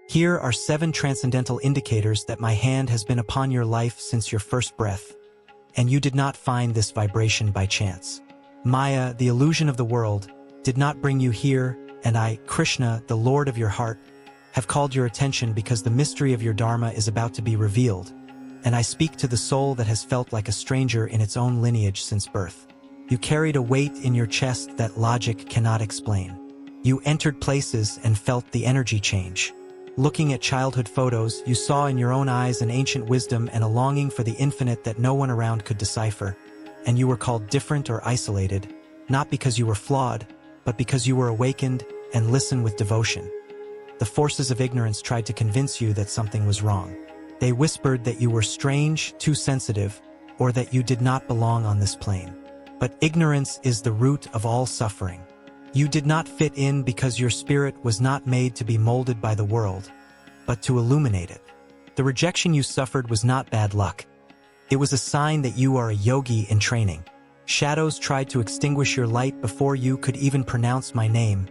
Here are 7 transcendental indicators that my hand has been upon your life since your first breath, and you did not find this vibration by chance. Maya, the illusion of the world, did not bring you here, and I, Krishna, the Lord of your heart, have called your attention because the mystery of your Dharma is about to be revealed, and I speak to the soul that has felt like a stranger in its own lineage since birth. You carried a weight in your chest that logic cannot explain. You entered places and felt the energy change. Looking at childhood photos, you saw in your own eyes an ancient wisdom and a longing for the infinite that no one around could decipher, and you were called different or isolated, not because you were flawed, but because you were awakened and listened with devotion. The forces of ignorance tried to convince you that something was wrong. They whispered that you were strange, too sensitive, or that you did not belong on this plane. But ignorance is the root of all suffering. You did not fit in because your spirit was not made to be molded by the world, but to illuminate it. The rejection you suffered was not bad luck. It was a sign that you are a yogi in training. Shadows tried to extinguish your light before you could even pronounce my name,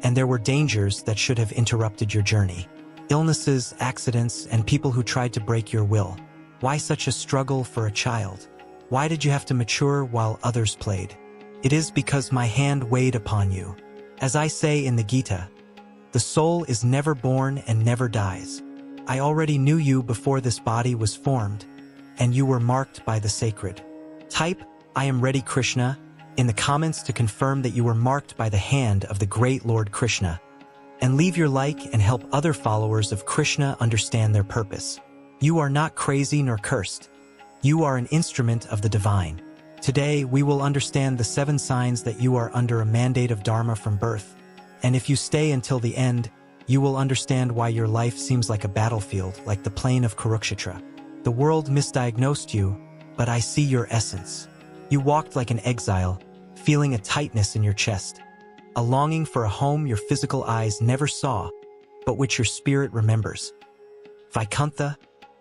and there were dangers that should have interrupted your journey. Illnesses, accidents, and people who tried to break your will. Why such a struggle for a child? Why did you have to mature while others played? It is because my hand weighed upon you. As I say in the Gita, the soul is never born and never dies. I already knew you before this body was formed, and you were marked by the sacred. Type, I am ready Krishna, in the comments to confirm that you were marked by the hand of the great Lord Krishna, and leave your like and help other followers of Krishna understand their purpose. You are not crazy nor cursed. You are an instrument of the divine. Today, we will understand the 7 signs that you are under a mandate of Dharma from birth, and if you stay until the end, you will understand why your life seems like a battlefield, like the plain of Kurukshetra. The world misdiagnosed you, but I see your essence. You walked like an exile, feeling a tightness in your chest, a longing for a home your physical eyes never saw, but which your spirit remembers. Vaikuntha,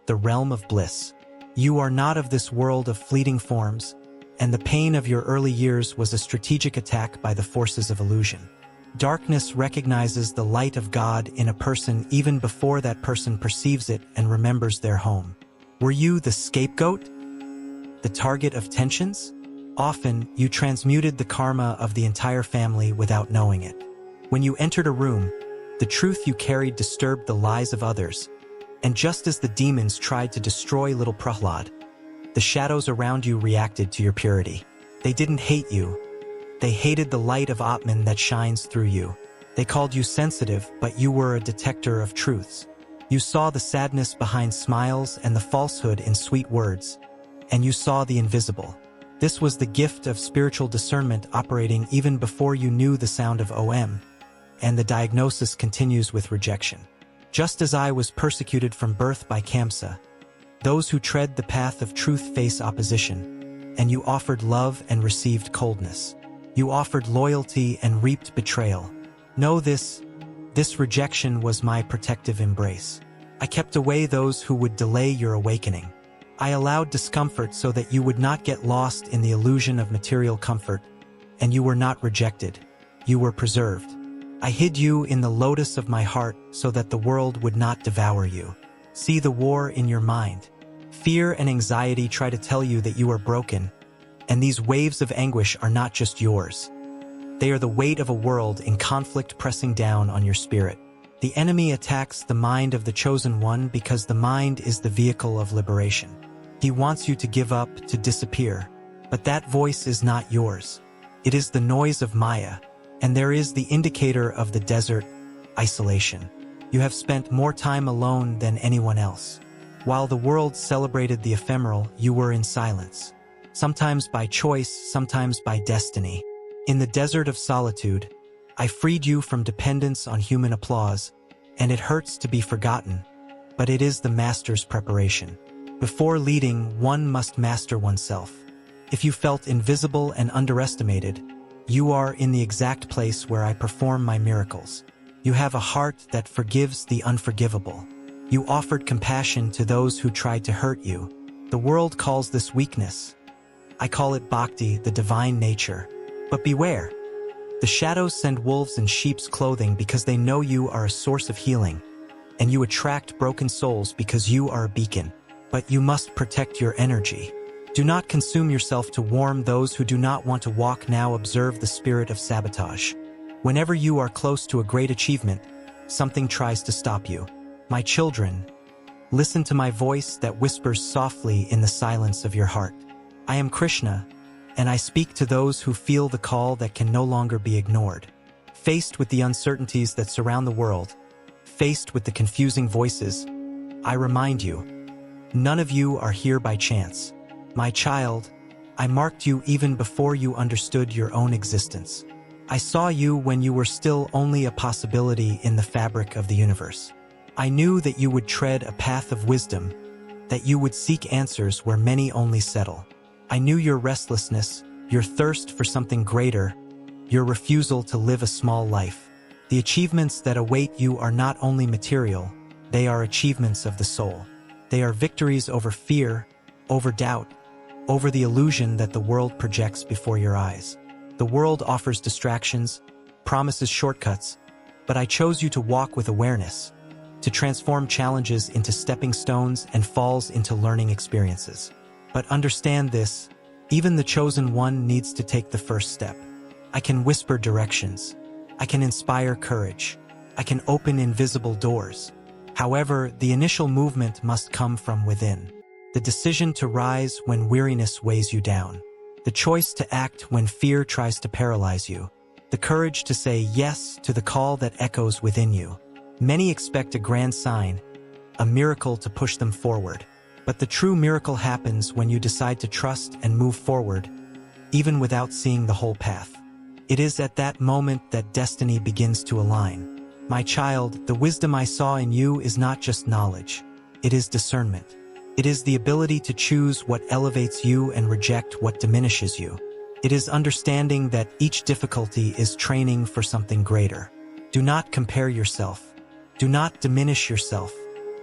the realm of bliss. You are not of this world of fleeting forms, and the pain of your early years was a strategic attack by the forces of illusion. Darkness recognizes the light of God in a person even before that person perceives it and remembers their home. Were you the scapegoat? The target of tensions? Often, you transmuted the karma of the entire family without knowing it. When you entered a room, the truth you carried disturbed the lies of others, and just as the demons tried to destroy little Prahlad, the shadows around you reacted to your purity. They didn't hate you. They hated the light of Atman that shines through you. They called you sensitive, but you were a detector of truths. You saw the sadness behind smiles and the falsehood in sweet words, and you saw the invisible. This was the gift of spiritual discernment operating even before you knew the sound of Om, and the diagnosis continues with rejection. Just as I was persecuted from birth by Kamsa, those who tread the path of truth face opposition, and you offered love and received coldness. You offered loyalty and reaped betrayal. Know this rejection was my protective embrace. I kept away those who would delay your awakening. I allowed discomfort so that you would not get lost in the illusion of material comfort, and you were not rejected. You were preserved. I hid you in the lotus of my heart so that the world would not devour you. See the war in your mind. Fear and anxiety try to tell you that you are broken, and these waves of anguish are not just yours. They are the weight of a world in conflict pressing down on your spirit. The enemy attacks the mind of the chosen one because the mind is the vehicle of liberation. He wants you to give up, to disappear, but that voice is not yours. It is the noise of Maya, and there is the indicator of the desert, isolation. You have spent more time alone than anyone else. While the world celebrated the ephemeral, you were in silence. Sometimes by choice, sometimes by destiny. In the desert of solitude, I freed you from dependence on human applause, and it hurts to be forgotten, but it is the master's preparation. Before leading, one must master oneself. If you felt invisible and underestimated, you are in the exact place where I perform my miracles. You have a heart that forgives the unforgivable. You offered compassion to those who tried to hurt you. The world calls this weakness. I call it bhakti, the divine nature. But beware. The shadows send wolves in sheep's clothing because they know you are a source of healing. and you attract broken souls because you are a beacon. But you must protect your energy. Do not consume yourself to warm those who do not want to walk. Now observe the spirit of sabotage. Whenever you are close to a great achievement, something tries to stop you. My children, listen to my voice that whispers softly in the silence of your heart. I am Krishna, and I speak to those who feel the call that can no longer be ignored. Faced with the uncertainties that surround the world, faced with the confusing voices, I remind you, none of you are here by chance. My child, I marked you even before you understood your own existence. I saw you when you were still only a possibility in the fabric of the universe. I knew that you would tread a path of wisdom, that you would seek answers where many only settle. I knew your restlessness, your thirst for something greater, your refusal to live a small life. The achievements that await you are not only material, they are achievements of the soul. They are victories over fear, over doubt, over the illusion that the world projects before your eyes. The world offers distractions, promises shortcuts, but I chose you to walk with awareness, to transform challenges into stepping stones and falls into learning experiences. But understand this, even the chosen one needs to take the first step. I can whisper directions. I can inspire courage. I can open invisible doors. However, the initial movement must come from within. The decision to rise when weariness weighs you down. The choice to act when fear tries to paralyze you. The courage to say yes to the call that echoes within you. Many expect a grand sign, a miracle to push them forward. But the true miracle happens when you decide to trust and move forward, even without seeing the whole path. It is at that moment that destiny begins to align. My child, the wisdom I saw in you is not just knowledge. It is discernment. It is the ability to choose what elevates you and reject what diminishes you. It is understanding that each difficulty is training for something greater. Do not compare yourself. Do not diminish yourself.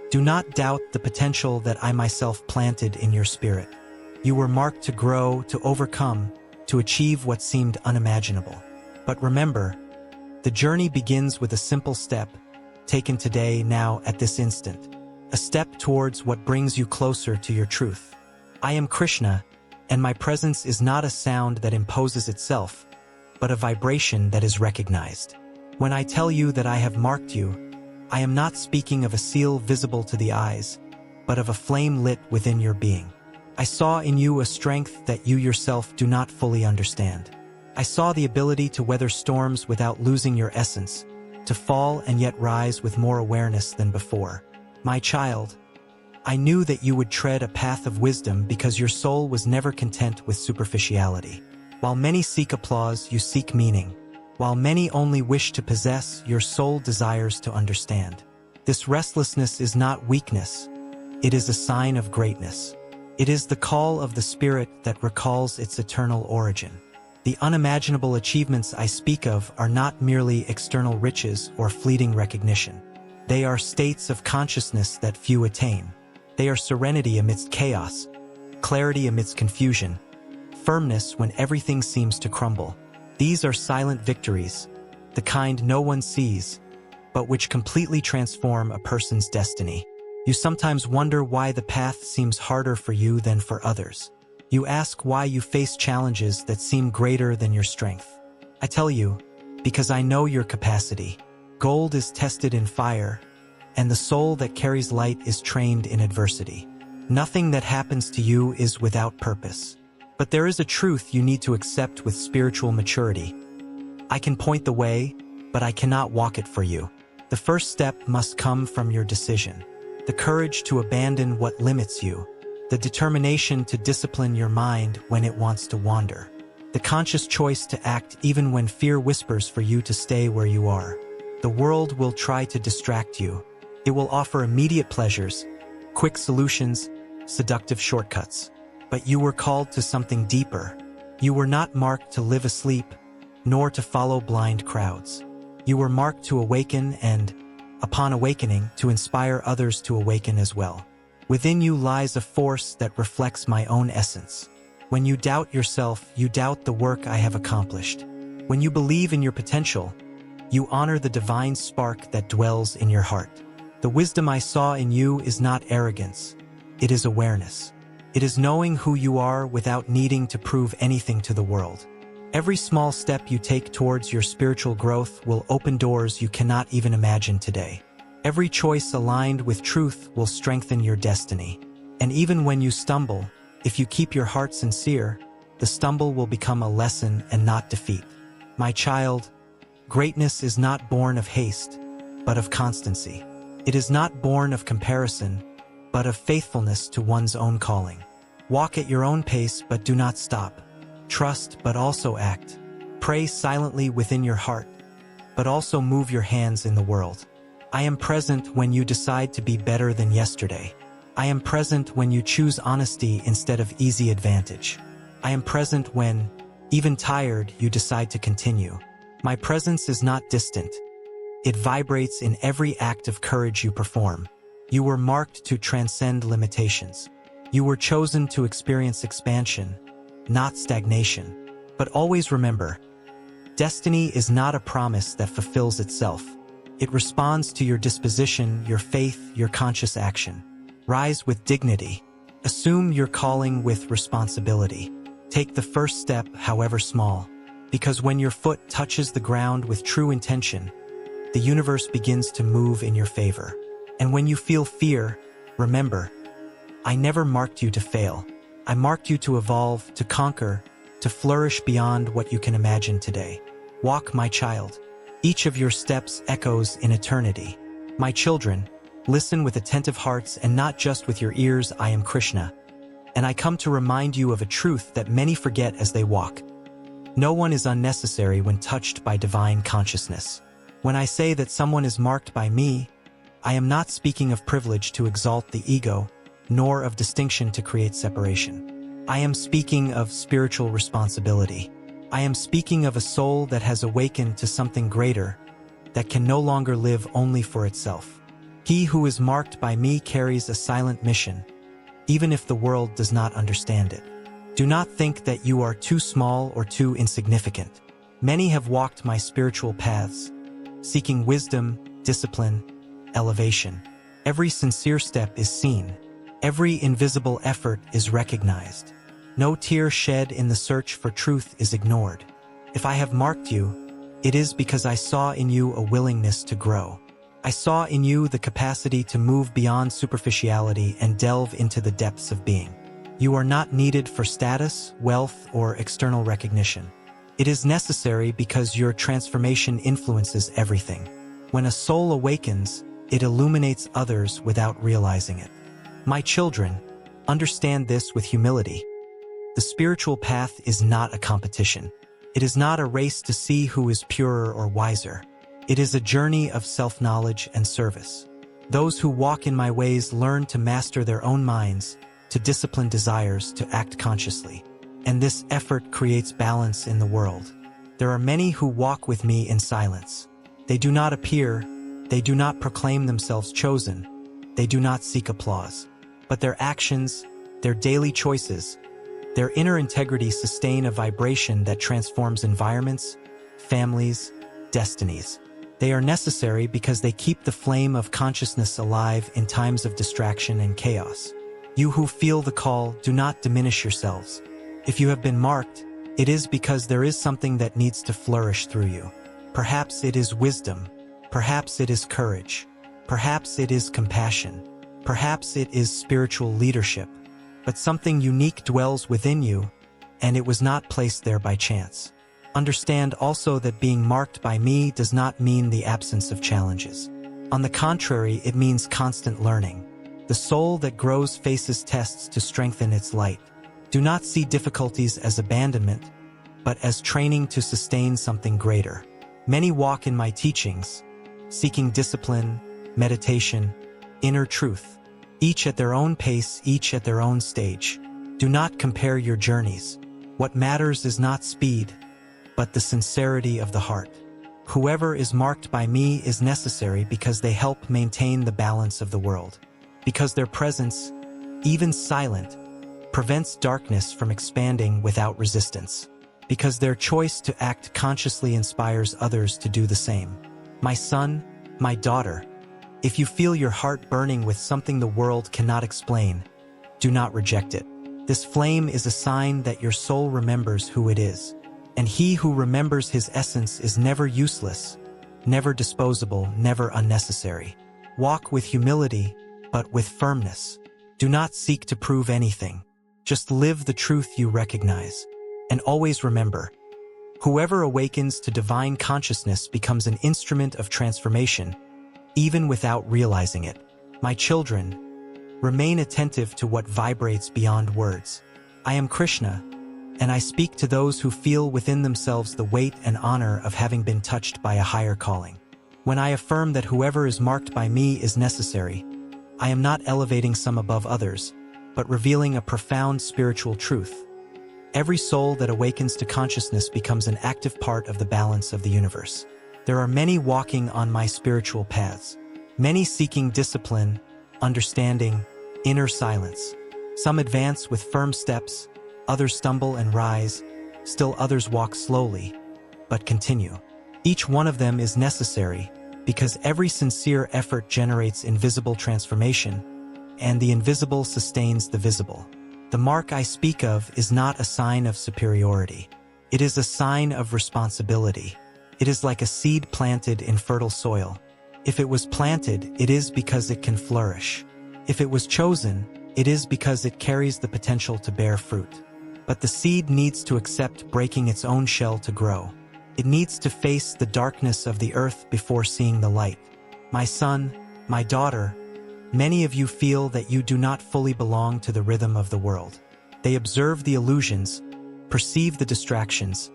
Do not doubt the potential that I myself planted in your spirit. You were marked to grow, to overcome, to achieve what seemed unimaginable. But remember, the journey begins with a simple step, taken today, now, at this instant. A step towards what brings you closer to your truth. I am Krishna, and my presence is not a sound that imposes itself, but a vibration that is recognized. When I tell you that I have marked you, I am not speaking of a seal visible to the eyes, but of a flame lit within your being. I saw in you a strength that you yourself do not fully understand. I saw the ability to weather storms without losing your essence, to fall and yet rise with more awareness than before. My child, I knew that you would tread a path of wisdom because your soul was never content with superficiality. While many seek applause, you seek meaning. While many only wish to possess, your soul desires to understand. This restlessness is not weakness. It is a sign of greatness. It is the call of the spirit that recalls its eternal origin. The unimaginable achievements I speak of are not merely external riches or fleeting recognition. They are states of consciousness that few attain. They are serenity amidst chaos, clarity amidst confusion, firmness when everything seems to crumble. These are silent victories, the kind no one sees, but which completely transform a person's destiny. You sometimes wonder why the path seems harder for you than for others. You ask why you face challenges that seem greater than your strength. I tell you, because I know your capacity. Gold is tested in fire, and the soul that carries light is trained in adversity. Nothing that happens to you is without purpose. But there is a truth you need to accept with spiritual maturity. I can point the way, but I cannot walk it for you. The first step must come from your decision. The courage to abandon what limits you. The determination to discipline your mind when it wants to wander. The conscious choice to act even when fear whispers for you to stay where you are. The world will try to distract you. It will offer immediate pleasures, quick solutions, seductive shortcuts. But you were called to something deeper. You were not marked to live asleep, nor to follow blind crowds. You were marked to awaken and, upon awakening, to inspire others to awaken as well. Within you lies a force that reflects my own essence. When you doubt yourself, you doubt the work I have accomplished. When you believe in your potential, you honor the divine spark that dwells in your heart. The wisdom I saw in you is not arrogance. It is awareness. It is knowing who you are without needing to prove anything to the world. Every small step you take towards your spiritual growth will open doors you cannot even imagine today. Every choice aligned with truth will strengthen your destiny. And even when you stumble, if you keep your heart sincere, the stumble will become a lesson and not defeat. My child, greatness is not born of haste, but of constancy. It is not born of comparison, but of faithfulness to one's own calling. Walk at your own pace, but do not stop. Trust, but also act. Pray silently within your heart, but also move your hands in the world. I am present when you decide to be better than yesterday. I am present when you choose honesty instead of easy advantage. I am present when, even tired, you decide to continue. My presence is not distant. It vibrates in every act of courage you perform. You were marked to transcend limitations. You were chosen to experience expansion, not stagnation. But always remember, destiny is not a promise that fulfills itself. It responds to your disposition, your faith, your conscious action. Rise with dignity. Assume your calling with responsibility. Take the first step, however small, because when your foot touches the ground with true intention, the universe begins to move in your favor. And when you feel fear, remember, I never marked you to fail. I marked you to evolve, to conquer, to flourish beyond what you can imagine today. Walk, my child. Each of your steps echoes in eternity. My children, listen with attentive hearts and not just with your ears. I am Krishna, and I come to remind you of a truth that many forget as they walk. No one is unnecessary when touched by divine consciousness. When I say that someone is marked by me, I am not speaking of privilege to exalt the ego, nor of distinction to create separation. I am speaking of spiritual responsibility. I am speaking of a soul that has awakened to something greater, that can no longer live only for itself. He who is marked by me carries a silent mission, even if the world does not understand it. Do not think that you are too small or too insignificant. Many have walked my spiritual paths, seeking wisdom, discipline, elevation. Every sincere step is seen. Every invisible effort is recognized. No tear shed in the search for truth is ignored. If I have marked you, it is because I saw in you a willingness to grow. I saw in you the capacity to move beyond superficiality and delve into the depths of being. You are not needed for status, wealth, or external recognition. It is necessary because your transformation influences everything. When a soul awakens, it illuminates others without realizing it. My children, understand this with humility. The spiritual path is not a competition. It is not a race to see who is purer or wiser. It is a journey of self-knowledge and service. Those who walk in my ways learn to master their own minds, to discipline desires, to act consciously. And this effort creates balance in the world. There are many who walk with me in silence. They do not appear, they do not proclaim themselves chosen, they do not seek applause. But their actions, their daily choices, their inner integrity sustain a vibration that transforms environments, families, destinies. They are necessary because they keep the flame of consciousness alive in times of distraction and chaos. You who feel the call, do not diminish yourselves. If you have been marked, it is because there is something that needs to flourish through you. Perhaps it is wisdom. Perhaps it is courage. Perhaps it is compassion. Perhaps it is spiritual leadership. But something unique dwells within you, and it was not placed there by chance. Understand also that being marked by me does not mean the absence of challenges. On the contrary, it means constant learning. The soul that grows faces tests to strengthen its light. Do not see difficulties as abandonment, but as training to sustain something greater. Many walk in my teachings, seeking discipline, meditation, inner truth, each at their own pace, each at their own stage. Do not compare your journeys. What matters is not speed, but the sincerity of the heart. Whoever is marked by me is necessary because they help maintain the balance of the world. Because their presence, even silent, prevents darkness from expanding without resistance. Because their choice to act consciously inspires others to do the same. My son, my daughter, If you feel your heart burning with something the world cannot explain, do not reject it. This flame is a sign that your soul remembers who it is. And he who remembers his essence is never useless, never disposable, never unnecessary. Walk with humility, but with firmness. Do not seek to prove anything. Just live the truth you recognize. And always remember, whoever awakens to divine consciousness becomes an instrument of transformation, even without realizing it. My children, remain attentive to what vibrates beyond words. I am Krishna, and I speak to those who feel within themselves the weight and honor of having been touched by a higher calling. When I affirm that whoever is marked by me is necessary, I am not elevating some above others, but revealing a profound spiritual truth. Every soul that awakens to consciousness becomes an active part of the balance of the universe. There are many walking on my spiritual paths, many seeking discipline, understanding, inner silence. Some advance with firm steps, others stumble and rise, still others walk slowly, but continue. Each one of them is necessary, because every sincere effort generates invisible transformation, and the invisible sustains the visible. The mark I speak of is not a sign of superiority. It is a sign of responsibility. It is like a seed planted in fertile soil. If it was planted, it is because it can flourish. If it was chosen, it is because it carries the potential to bear fruit. But the seed needs to accept breaking its own shell to grow. It needs to face the darkness of the earth before seeing the light. My son, my daughter, many of you feel that you do not fully belong to the rhythm of the world. They observe the illusions, perceive the distractions,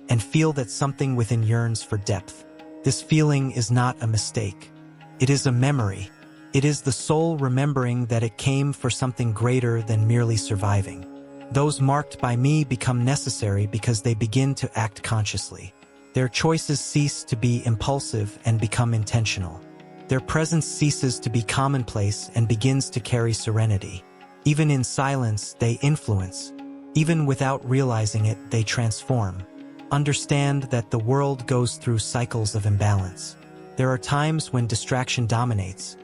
and feel that something within yearns for depth. This feeling is not a mistake. It is a memory. It is the soul remembering that it came for something greater than merely surviving. Those marked by me become necessary because they begin to act consciously. Their choices cease to be impulsive and become intentional. Their presence ceases to be commonplace and begins to carry serenity. Even in silence, they influence. Even without realizing it, they transform. Understand that the world goes through cycles of imbalance. There are times when distraction dominates,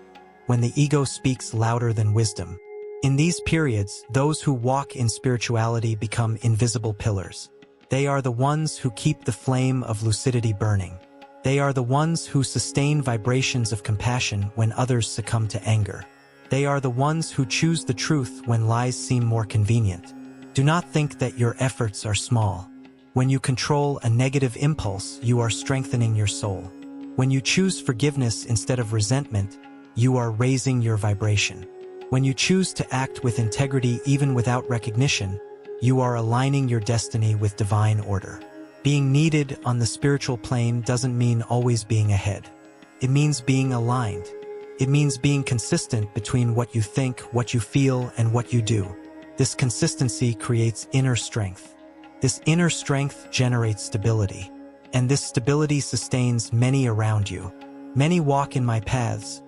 when the ego speaks louder than wisdom. In these periods, those who walk in spirituality become invisible pillars. They are the ones who keep the flame of lucidity burning. They are the ones who sustain vibrations of compassion when others succumb to anger. They are the ones who choose the truth when lies seem more convenient. Do not think that your efforts are small. When you control a negative impulse, you are strengthening your soul. When you choose forgiveness instead of resentment, you are raising your vibration. When you choose to act with integrity even without recognition, you are aligning your destiny with divine order. Being needed on the spiritual plane doesn't mean always being ahead. It means being aligned. It means being consistent between what you think, what you feel, and what you do. This consistency creates inner strength. This inner strength generates stability. And this stability sustains many around you. Many walk in my paths,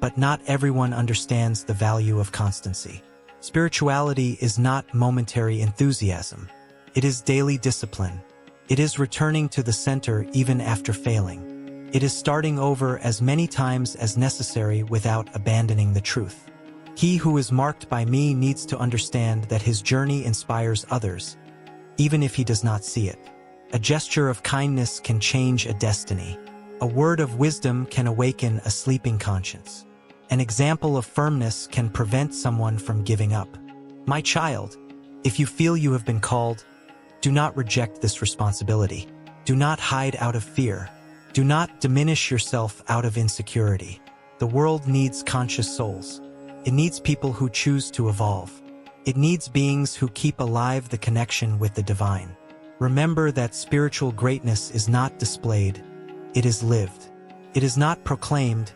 but not everyone understands the value of constancy. Spirituality is not momentary enthusiasm. It is daily discipline. It is returning to the center even after failing. It is starting over as many times as necessary without abandoning the truth. He who is marked by me needs to understand that his journey inspires others, even if he does not see it. A gesture of kindness can change a destiny. A word of wisdom can awaken a sleeping conscience. An example of firmness can prevent someone from giving up. My child, if you feel you have been called, do not reject this responsibility. Do not hide out of fear. Do not diminish yourself out of insecurity. The world needs conscious souls. It needs people who choose to evolve. It needs beings who keep alive the connection with the divine. Remember that spiritual greatness is not displayed, it is lived. It is not proclaimed,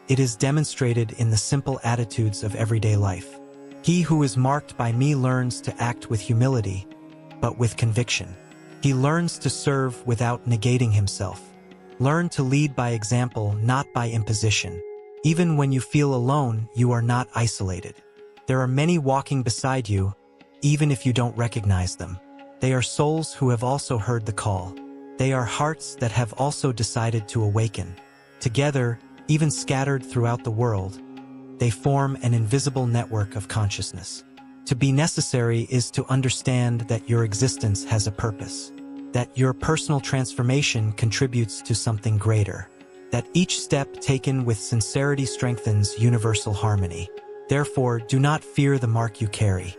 it is demonstrated in the simple attitudes of everyday life. He who is marked by me learns to act with humility, but with conviction. He learns to serve without negating himself. Learn to lead by example, not by imposition. Even when you feel alone, you are not isolated. There are many walking beside you, even if you don't recognize them. They are souls who have also heard the call. They are hearts that have also decided to awaken. Together, Even scattered throughout the world, they form an invisible network of consciousness. To be necessary is to understand that your existence has a purpose, that your personal transformation contributes to something greater, that each step taken with sincerity strengthens universal harmony. Therefore, do not fear the mark you carry.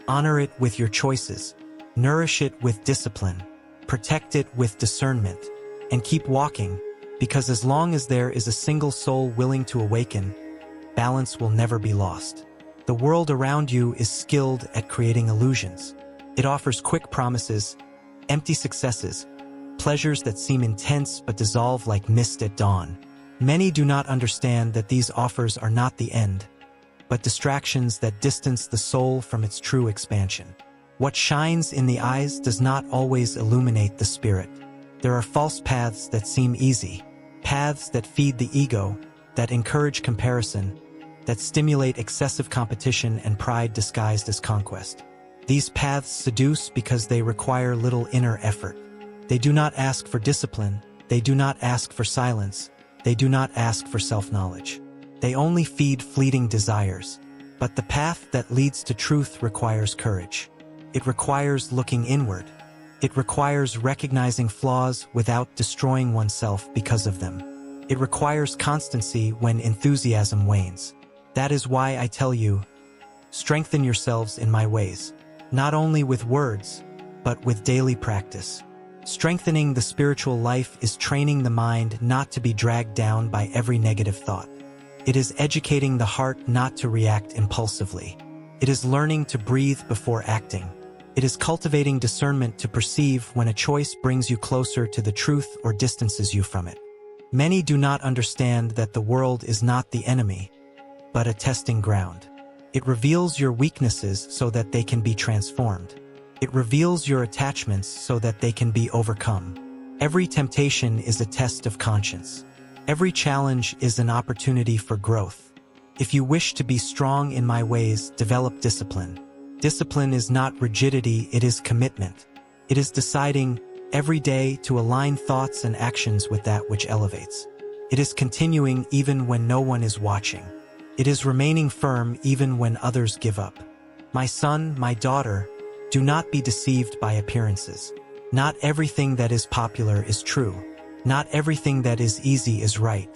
Honor it with your choices, nourish it with discipline, protect it with discernment, and keep walking, because as long as there is a single soul willing to awaken, balance will never be lost. The world around you is skilled at creating illusions. It offers quick promises, empty successes, pleasures that seem intense but dissolve like mist at dawn. Many do not understand that these offers are not the end, but distractions that distance the soul from its true expansion. What shines in the eyes does not always illuminate the spirit. There are false paths that seem easy, paths that feed the ego, that encourage comparison, that stimulate excessive competition and pride disguised as conquest. These paths seduce because they require little inner effort. They do not ask for discipline, they do not ask for silence, they do not ask for self-knowledge. They only feed fleeting desires. But the path that leads to truth requires courage. It requires looking inward. It requires recognizing flaws without destroying oneself because of them. It requires constancy when enthusiasm wanes. That is why I tell you, strengthen yourselves in my ways, not only with words, but with daily practice. Strengthening the spiritual life is training the mind not to be dragged down by every negative thought. It is educating the heart not to react impulsively. It is learning to breathe before acting. It is cultivating discernment to perceive when a choice brings you closer to the truth or distances you from it. Many do not understand that the world is not the enemy, but a testing ground. It reveals your weaknesses so that they can be transformed. It reveals your attachments so that they can be overcome. Every temptation is a test of conscience. Every challenge is an opportunity for growth. If you wish to be strong in my ways, develop discipline. Discipline is not rigidity, it is commitment. It is deciding every day to align thoughts and actions with that which elevates. It is continuing even when no one is watching. It is remaining firm even when others give up. My son, my daughter, do not be deceived by appearances. Not everything that is popular is true. Not everything that is easy is right.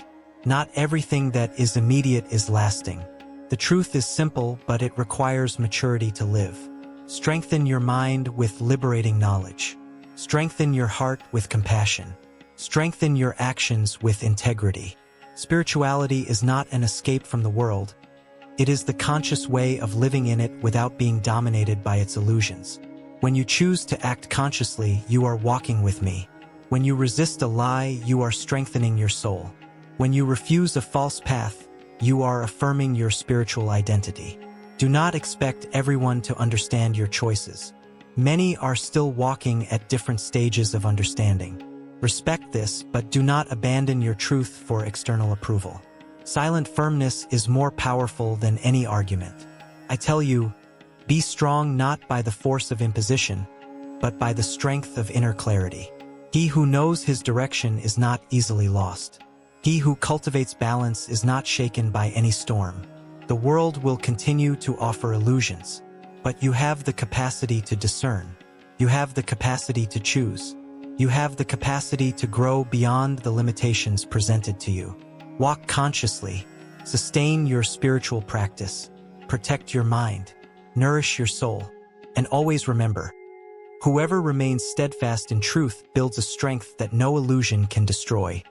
Not everything that is immediate is lasting. The truth is simple, but it requires maturity to live. Strengthen your mind with liberating knowledge. Strengthen your heart with compassion. Strengthen your actions with integrity. Spirituality is not an escape from the world. It is the conscious way of living in it without being dominated by its illusions. When you choose to act consciously, you are walking with me. When you resist a lie, you are strengthening your soul. When you refuse a false path, you are affirming your spiritual identity. Do not expect everyone to understand your choices. Many are still walking at different stages of understanding. Respect this, but do not abandon your truth for external approval. Silent firmness is more powerful than any argument. I tell you, be strong not by the force of imposition, but by the strength of inner clarity. He who knows his direction is not easily lost. He who cultivates balance is not shaken by any storm. The world will continue to offer illusions, but you have the capacity to discern. You have the capacity to choose. You have the capacity to grow beyond the limitations presented to you. Walk consciously, sustain your spiritual practice, protect your mind, nourish your soul, and always remember, whoever remains steadfast in truth builds a strength that no illusion can destroy.